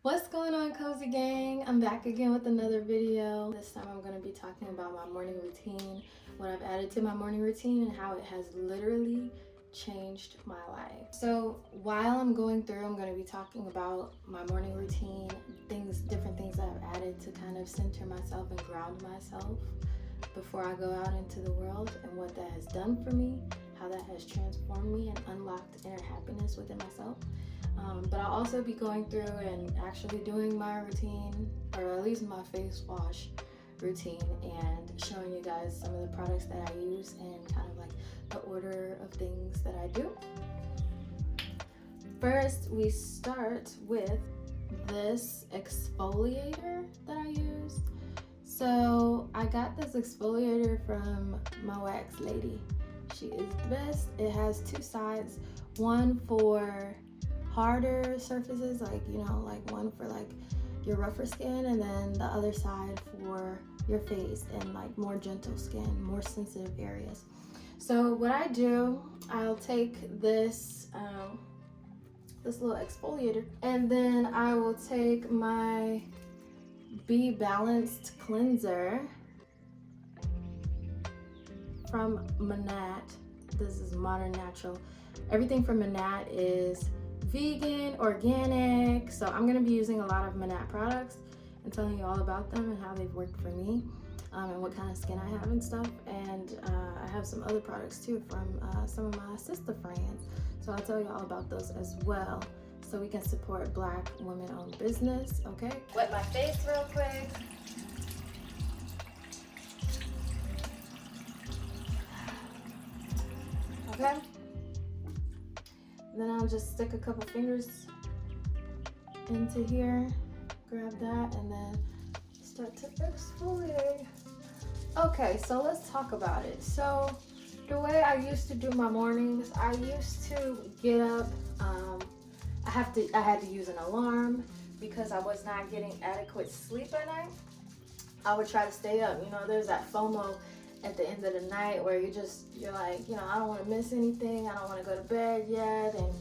What's going on, Cozy Gang? I'm back again with another video. This time I'm going to be talking about my morning routine, what I've added to my morning routine, and how it has literally changed my life. So while I'm going through, I'm going to be talking about my morning routine, different things that I've added to kind of center myself and ground myself before I go out into the world, and what that has done for me, how that has transformed me and unlocked inner happiness within myself. But I'll also be going through and actually doing my routine, or at least my face wash routine, and showing you guys some of the products that I use and kind of like the order of things that I do. First, we start with this exfoliator that I use. So I got this exfoliator from my wax lady. She is the best. It has two sides, one for harder surfaces, like one for like your rougher skin, and then the other side for your face and like more gentle skin, more sensitive areas. So what I do, I'll take this this little exfoliator, and then I will take my Be Balanced cleanser from MONAT. This is Modern Natural. Everything from MONAT is vegan, organic, so I'm going to be using a lot of MONAT products and telling you all about them and how they've worked for me, and what kind of skin I have and stuff. And I have some other products too from some of my sister friends, so I'll tell you all about those as well, so we can support Black women-owned business. Okay, wet my face real quick. Okay, then I'll just stick a couple fingers into here, grab that, and then start to exfoliate. Okay, so let's talk about it. So the way I used to do my mornings, I used to get up, I had to use an alarm because I was not getting adequate sleep at night. I would try to stay up. There's that FOMO at the end of the night where you're like, I don't want to miss anything. I don't want to go to bed yet. And,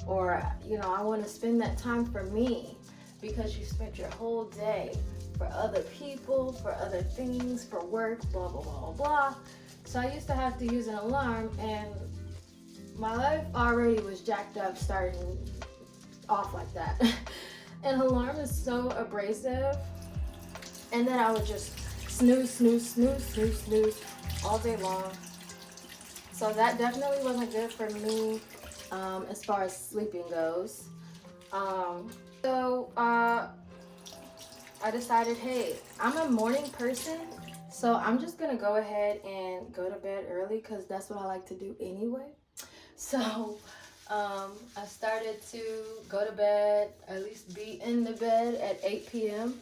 or I want to spend that time for me, because you spent your whole day for other people, for other things, for work, blah, blah, blah, blah, blah. So I used to have to use an alarm, and my life already was jacked up starting off like that. An alarm is so abrasive. And then I would just snooze all day long. So that definitely wasn't good for me as far as sleeping goes. So I decided, hey, I'm a morning person, so I'm just gonna go ahead and go to bed early, because that's what I like to do anyway. So I started to go to bed, at least be in the bed at 8 p.m.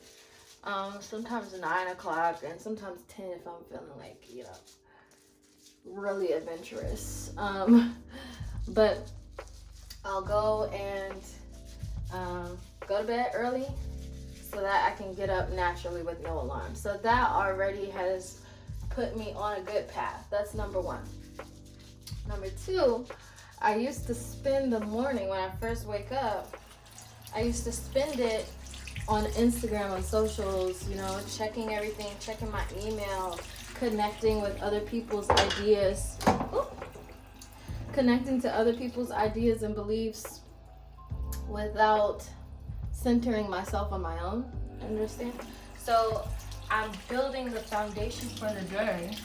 Sometimes 9 o'clock, and sometimes 10 if I'm feeling like, really adventurous. But I'll go and go to bed early so that I can get up naturally with no alarm. So that already has put me on a good path. That's number one. Number two, I used to spend the morning when I first wake up, I used to spend it on Instagram, on socials, checking everything, checking my email, connecting with other people's ideas, connecting to other people's ideas and beliefs without centering myself on my own. Understand? So I'm building the foundation for the day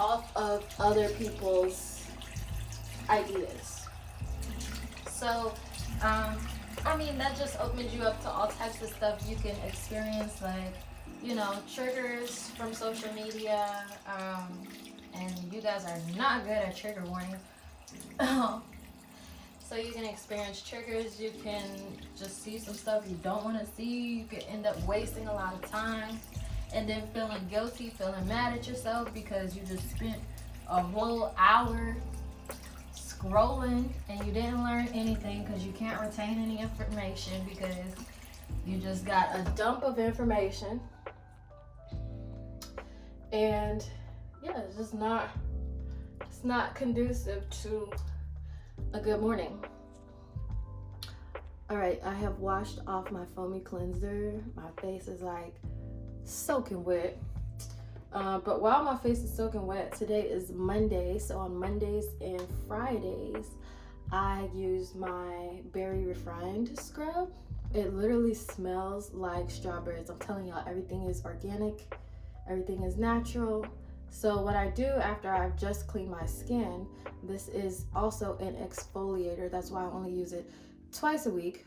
off of other people's ideas. So that just opens you up to all types of stuff you can experience, like, triggers from social media, and you guys are not good at trigger warning. So you can experience triggers, you can just see some stuff you don't want to see, you could end up wasting a lot of time, and then feeling guilty, feeling mad at yourself because you just spent a whole hour scrolling and you didn't learn anything, because you can't retain any information because you just got a dump of information. And yeah, it's not conducive to a good morning. All right, I have washed off my Foamy cleanser. My face is like soaking wet. But while my face is soaking wet, today is Monday. So on Mondays and Fridays, I use my berry refined scrub. It literally smells like strawberries. I'm telling y'all, everything is organic, everything is natural. So what I do after I've just cleaned my skin, this is also an exfoliator. That's why I only use it twice a week.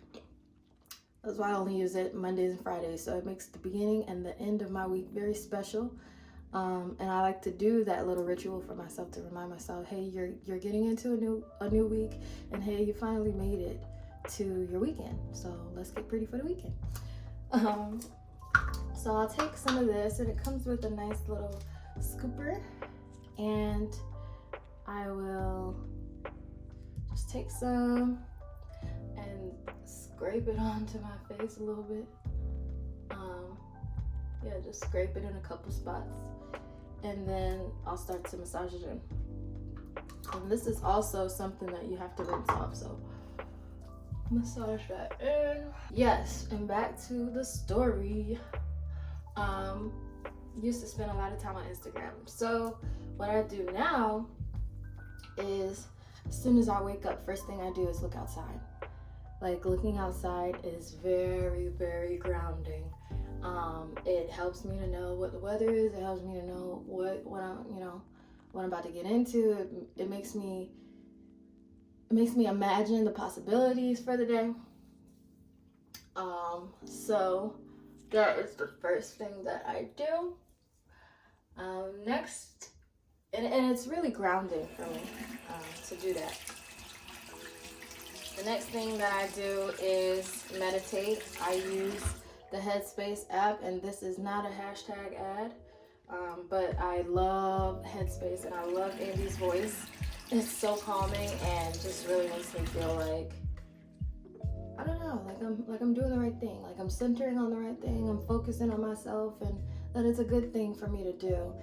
That's why I only use it Mondays and Fridays. So it makes the beginning and the end of my week very special. And I like to do that little ritual for myself to remind myself, hey, you're getting into a new week, and hey, you finally made it to your weekend. So let's get pretty for the weekend. So I'll take some of this, and it comes with a nice little scooper, and I will just take some and scrape it onto my face a little bit. Yeah, just scrape it in a couple spots, and then I'll start to massage it in. And this is also something that you have to rinse off, so massage that in. Yes, and back to the story. Used to spend a lot of time on Instagram. So what I do now is, as soon as I wake up, first thing I do is look outside. Like, looking outside is very, very grounding. It helps me to know what the weather is. It helps me to know what I'm about to get into. It makes me imagine the possibilities for the day. So that is the first thing that I do. Next, and it's really grounding for me to do that. The next thing that I do is meditate. I use the Headspace app, and this is not a hashtag ad, but I love Headspace and I love Andy's voice. It's so calming and just really makes me feel like, I don't know, like I'm doing the right thing, like I'm centering on the right thing, I'm focusing on myself, and that it's a good thing for me to do.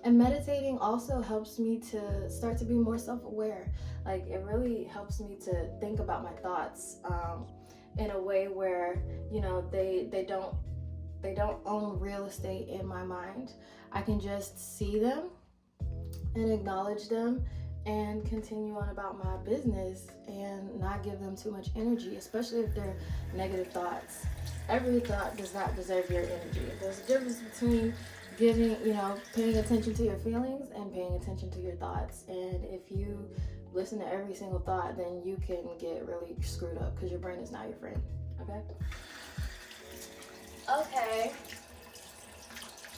And meditating also helps me to start to be more self-aware. Like, it really helps me to think about my thoughts in a way where, you know, they don't own real estate in my mind. I can just see them and acknowledge them and continue on about my business and not give them too much energy, especially if they're negative thoughts. Every thought does not deserve your energy. There's a difference between paying attention to your feelings and paying attention to your thoughts. And if you listen to every single thought, then you can get really screwed up because your brain is not your friend. Okay.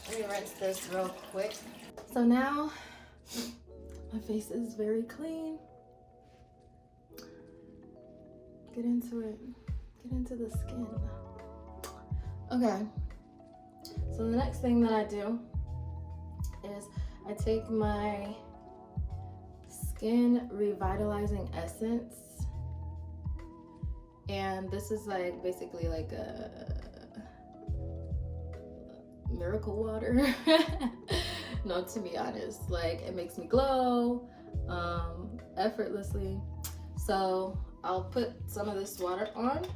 Let me rinse this real quick. So now my face is very clean. Get into it. Get into the skin. Okay. So the next thing that I do is I take my skin revitalizing essence, and this is like basically like a miracle water. No, to be honest, like, it makes me glow effortlessly. So I'll put some of this water on.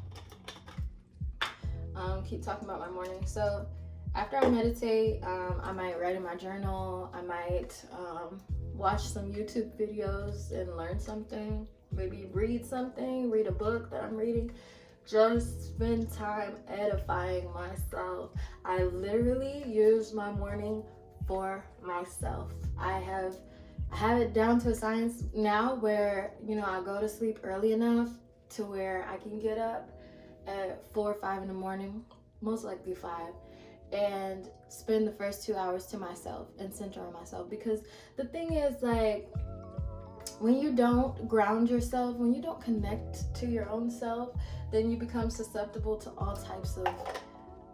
Keep talking about my morning. So after I meditate, I might write in my journal. I might watch some YouTube videos and learn something. Maybe read something, read a book that I'm reading. Just spend time edifying myself. I literally use my morning for myself. I have it down to a science now where, I go to sleep early enough to where I can get up at 4 or 5 in the morning, most likely 5, and spend the first 2 hours to myself and center on myself. Because the thing is, like, when you don't ground yourself, when you don't connect to your own self, then you become susceptible to all types of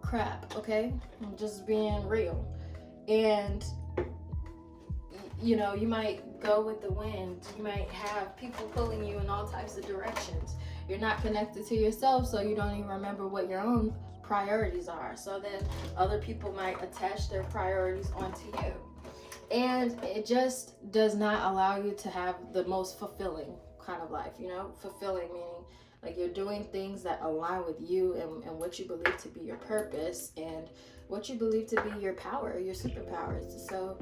crap, okay? I'm just being real. And you might go with the wind. You might have people pulling you in all types of directions. You're not connected to yourself, so you don't even remember what your own priorities are. So then other people might attach their priorities onto you. And it just does not allow you to have the most fulfilling kind of life, fulfilling meaning Like you're doing things that align with you and what you believe to be your purpose and what you believe to be your power, your superpowers. So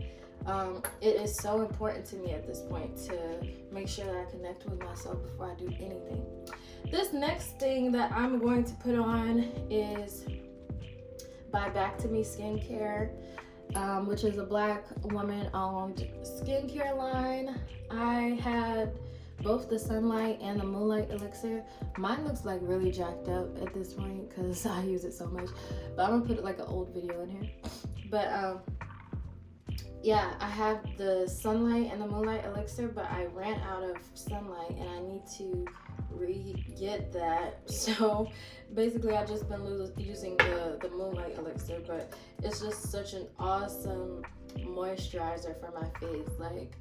it is so important to me at this point to make sure that I connect with myself before I do anything. This next thing that I'm going to put on is by Back to Me Skincare, which is a Black woman-owned skincare line. I had both the Sunlight and the Moonlight Elixir. Mine looks like really jacked up at this point because I use it so much. But I'm gonna put like an old video in here. But yeah, I have the Sunlight and the Moonlight Elixir, but I ran out of Sunlight and I need to re-get that. So basically I've just been using the Moonlight Elixir, but it's just such an awesome moisturizer for my face. Like,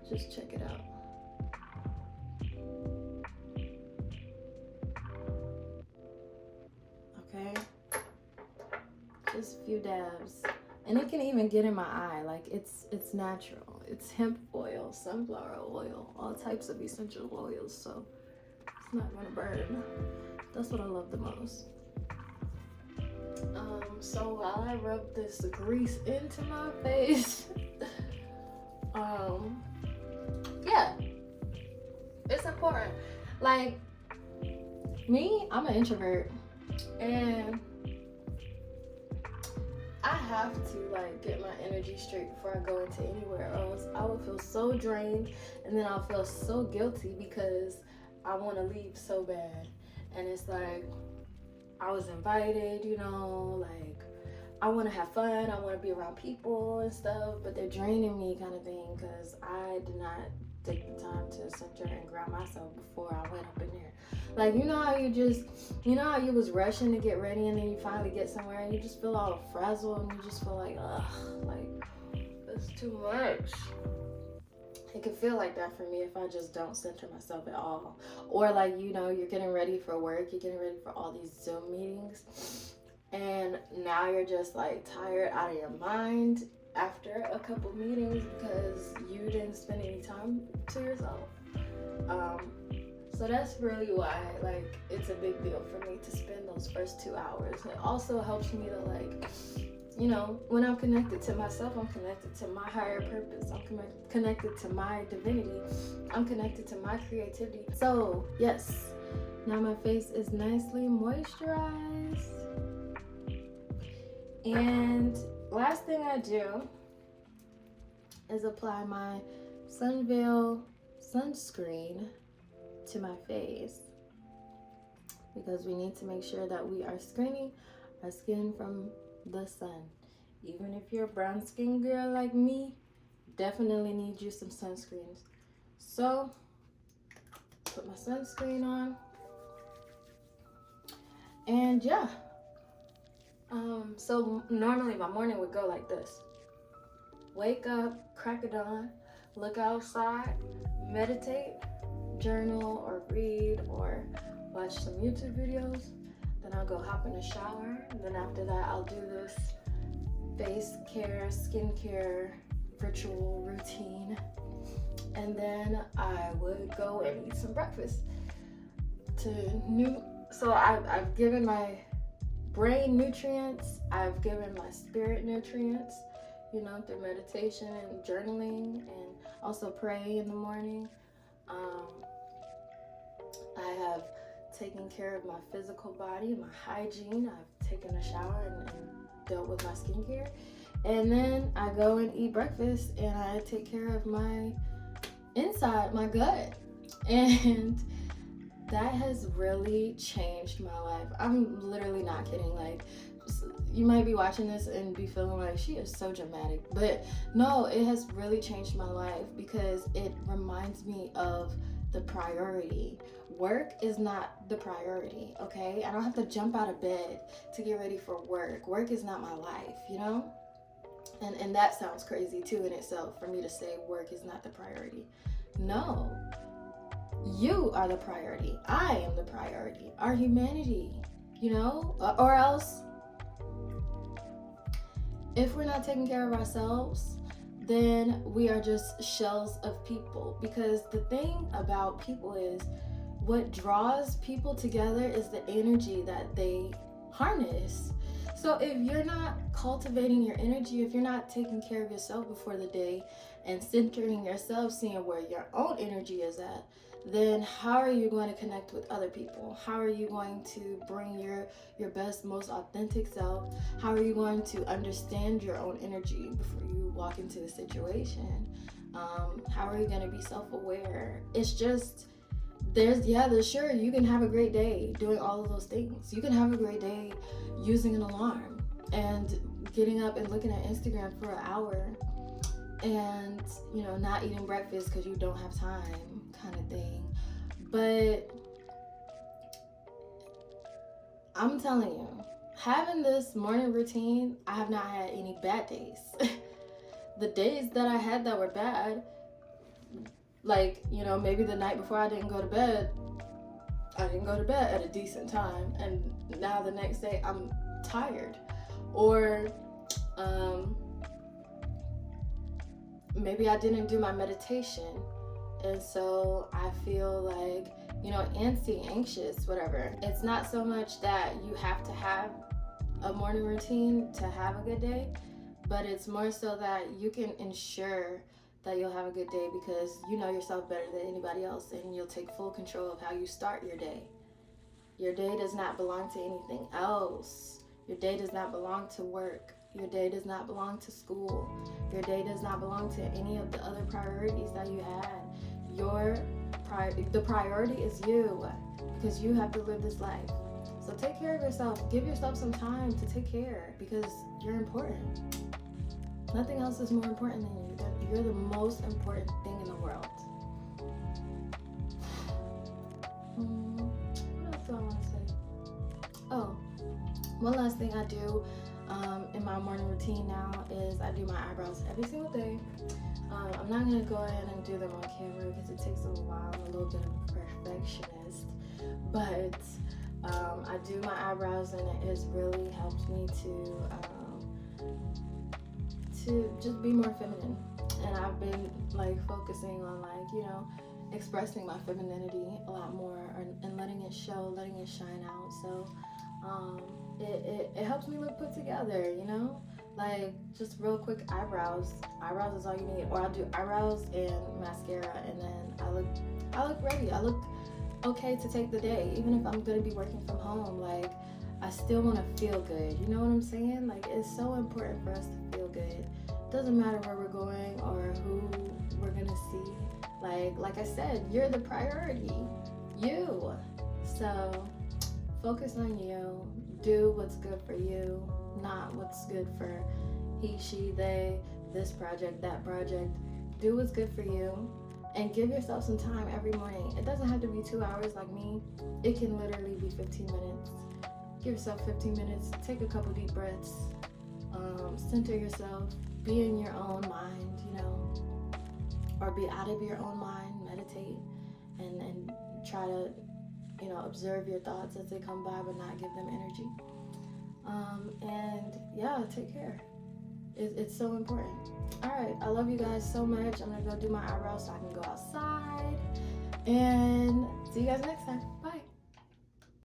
just check it out. Okay, just a few dabs. And it can even get in my eye. Like, it's natural. It's hemp oil, sunflower oil, all types of essential oils, so it's not gonna burn. That's what I love the most. So while I rub this grease into my face, yeah, it's important. Like, me, I'm an introvert, and I have to like get my energy straight before I go into anywhere else. I will feel so drained, and then I'll feel so guilty because I want to leave so bad. And it's like, I was invited, you know, like I want to have fun, I want to be around people and stuff, but they're draining me kind of thing because I did not take the time to center and ground myself before I went up in there. Like, you know how you was rushing to get ready and then you finally get somewhere and you just feel all frazzled and you just feel like, ugh, like, it's too much. It can feel like that for me if I just don't center myself at all. Or like, you know, you're getting ready for work, you're getting ready for all these Zoom meetings, and now you're just like tired out of your mind after a couple meetings because you didn't spend any time to yourself. So that's really why, like, it's a big deal for me to spend those first 2 hours. It also helps me to, like, you know, when I'm connected to myself, I'm connected to my higher purpose. I'm connected to my divinity. I'm connected to my creativity. So, yes, now my face is nicely moisturized. And last thing I do is apply my Veil sunscreen to my face, because we need to make sure that we are screening our skin from the sun. Even if you're a brown skin girl like me, definitely need you some sunscreens. So put my sunscreen on, and yeah, so normally my morning would go like this: wake up, crack of dawn, look outside, meditate, journal or read or watch some YouTube videos. Then I'll go hop in the shower, and then after that I'll do this face care, skincare ritual routine, and then I would go and eat some breakfast. So I've given my brain nutrients, I've given my spirit nutrients, you know, through meditation and journaling, and also pray in the morning. I have taken care of my physical body, my hygiene. I've taken a shower and dealt with my skincare. And then I go and eat breakfast and I take care of my inside, my gut. And that has really changed my life. I'm literally not kidding. Like, you might be watching this and be feeling like, she is so dramatic. But no, it has really changed my life because it reminds me of the priority. Work is not the priority, okay? I don't have to jump out of bed to get ready for work. Work is not my life, you know? And that sounds crazy too in itself, for me to say work is not the priority. No, you are the priority. I am the priority. Our humanity, you know? Or else, if we're not taking care of ourselves, then we are just shells of people. Because the thing about people is, what draws people together is the energy that they harness. So if you're not cultivating your energy, if you're not taking care of yourself before the day and centering yourself, seeing where your own energy is at, then how are you going to connect with other people? How are you going to bring your best, most authentic self? How are you going to understand your own energy before you walk into a situation? How are you going to be self-aware? It's just, there's sure, you can have a great day doing all of those things. You can have a great day using an alarm and getting up and looking at Instagram for an hour and, not eating breakfast because you don't have time, kind of thing. But I'm telling you, having this morning routine, I have not had any bad days. The days that I had that were bad, like, maybe the night before I didn't go to bed at a decent time, and now the next day I'm tired. Or maybe I didn't do my meditation, and so I feel like, antsy, anxious, whatever. It's not so much that you have to have a morning routine to have a good day, but it's more so that you can ensure that you'll have a good day because you know yourself better than anybody else, and you'll take full control of how you start your day. Your day does not belong to anything else. Your day does not belong to work. Your day does not belong to school. Your day does not belong to any of the other priorities that you had. The priority is you, because you have to live this life. So take care of yourself. Give yourself some time to take care, because you're important. Nothing else is more important than you. You're the most important thing in the world. What else do I want to say? Oh, one last thing I do in my morning routine now is I do my eyebrows every single day. I'm not going to go ahead and do them on camera because it takes a while. I'm a little bit of a perfectionist. But I do my eyebrows, and it has really helped me to just be more feminine. And I've been focusing on expressing my femininity a lot more, and letting it show, letting it shine out. So it helps me look put together, just real quick eyebrows. Eyebrows is all you need. Or I'll do eyebrows and mascara, and then I look ready. I look okay to take the day. Even if I'm gonna be working from home, I still want to feel good. You know what I'm saying? It's so important for us to feel good. Doesn't matter where we're going or who we're gonna see. Like I said, you're the priority. You. So focus on you. Do what's good for you, not what's good for he, she, they, this project, that project. Do what's good for you, and give yourself some time every morning. It doesn't have to be 2 hours like me. It can literally be 15 minutes. Give yourself 15 minutes. Take a couple deep breaths. Center yourself. Be in your own mind, or be out of your own mind. Meditate and try to, observe your thoughts as they come by, but not give them energy. Take care. It's so important. All right, I love you guys so much. I'm gonna go do my eyebrows so I can go outside, and see you guys next time. Bye.